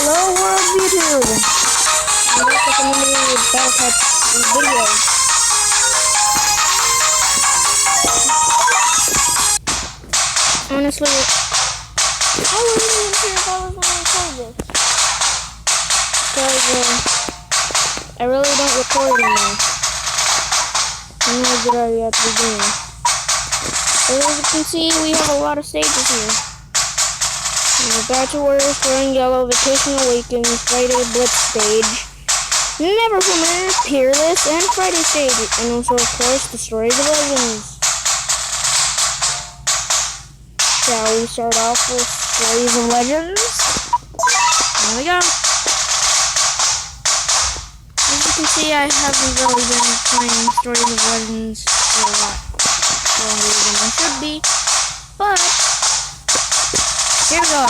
Hello world YouTube! I'm back with another Battle Cup video. Honestly, I wasn't even sure if I was going to record this. Because, I really don't record anymore. I know I did already at the beginning. But as you can see, we have a lot of stages here. Battle Warriors, Throwing Yellow, Vacation Awakens, Friday Blitz Stage, Never Familiar, Peerless, and Friday Stage, and also, of course, the Stories of Legends. Shall we start off with Stories of Legends? Here we go. As you can see, I haven't really been playing Stories of Legends for a lot longer than I should be, but here we go.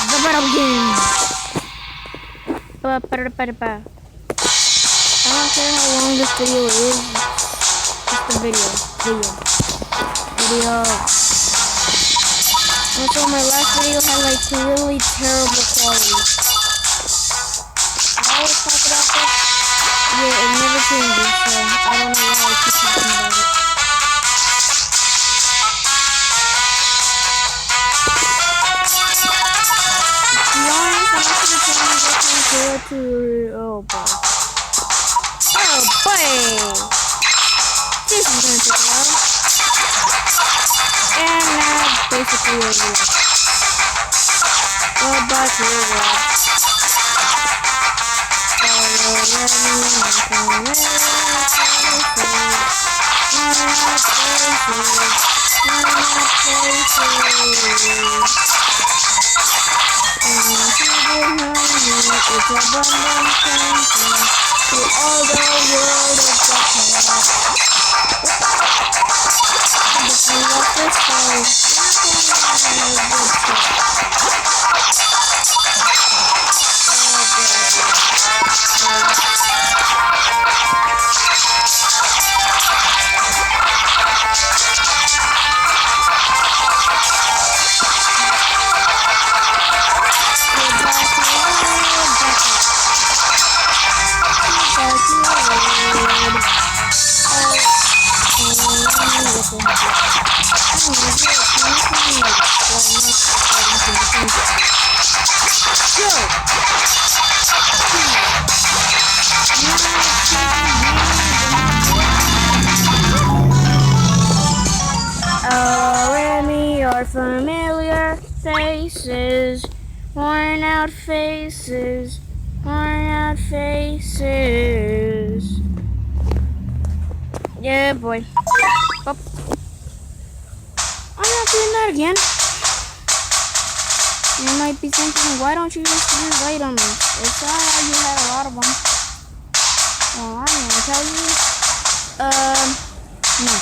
The battle begins. I don't care how long this video is. Just the video. Also, my last video had like really terrible quality. I always talk about this. Yeah, it never changes, so I don't know why I keep talking about it. Oh boy! This is gonna take a while. And now basically over. Goodbye to your world. It's a abundant country to all the world of darkness. But we love this place. Familiar faces, worn out faces, worn out faces. Yeah, boy. Oh. I'm not doing that again. You might be thinking, why don't you just use items? It's alright, you had a lot of them. Well, I'm gonna tell you. No.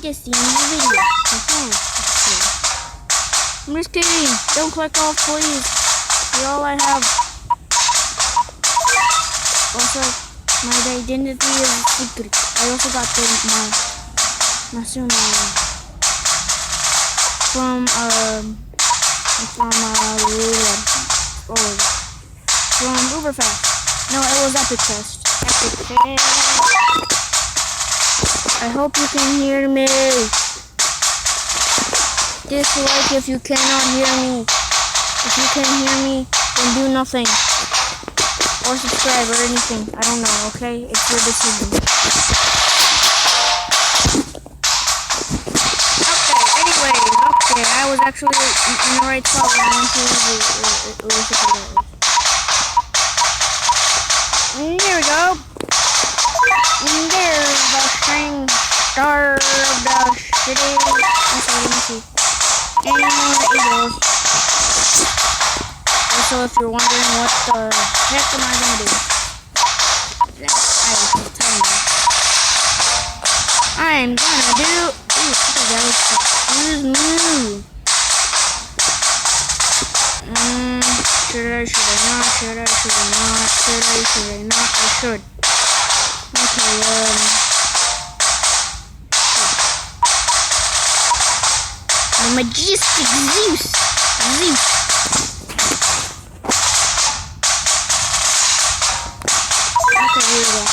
Just the end of the video. I'm just kidding. Don't click off, please. You're all I have. Also, my identity is secret. I also got my Masuno from Uberfast. No, it was Epic Fest. I hope you can hear me. Dislike if you cannot hear me. If you can hear me, then do nothing. Or subscribe or anything. I don't know, okay? It's your decision. Okay, I was actually in the right spot when I went to here we go. And there's the string star of the city. Okay, let me see. And Eagles. Also, if you're wondering what the heck am I gonna do, I will tell you. I'm gonna do. Ooh, excuse me. Should I not? Should I not? I should. Okay, majestic Zeus. Zeus. Okay, here we go.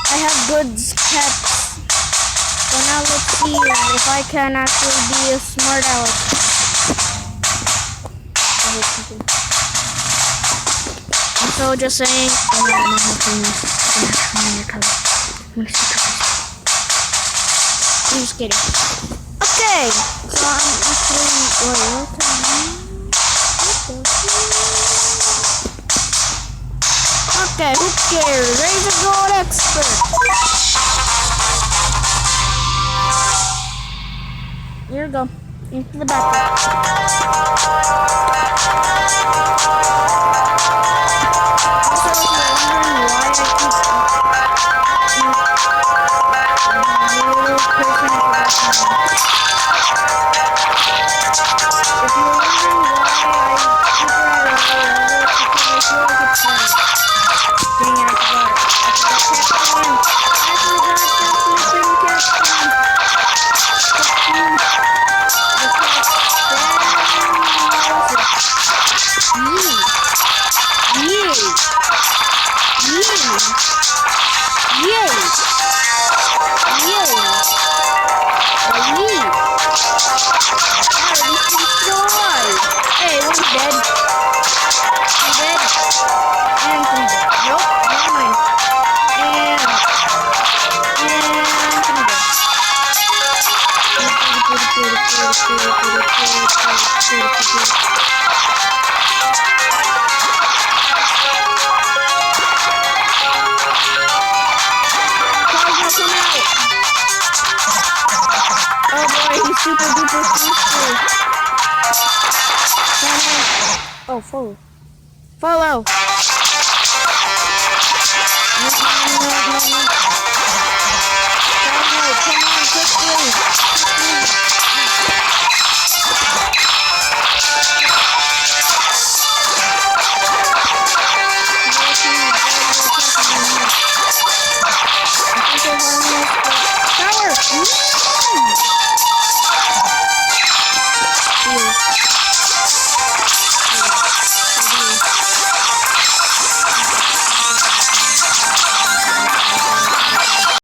I have goods kept. So now let's see if I can actually be a smart aleck. So just saying, I'm not helping this. I'm just kidding. Okay, so I'm actually okay, who cares? Raise a gold expert. Here we go. Into the back. Also, if you're wondering why I keep super duper super. Oh, follow. Follow.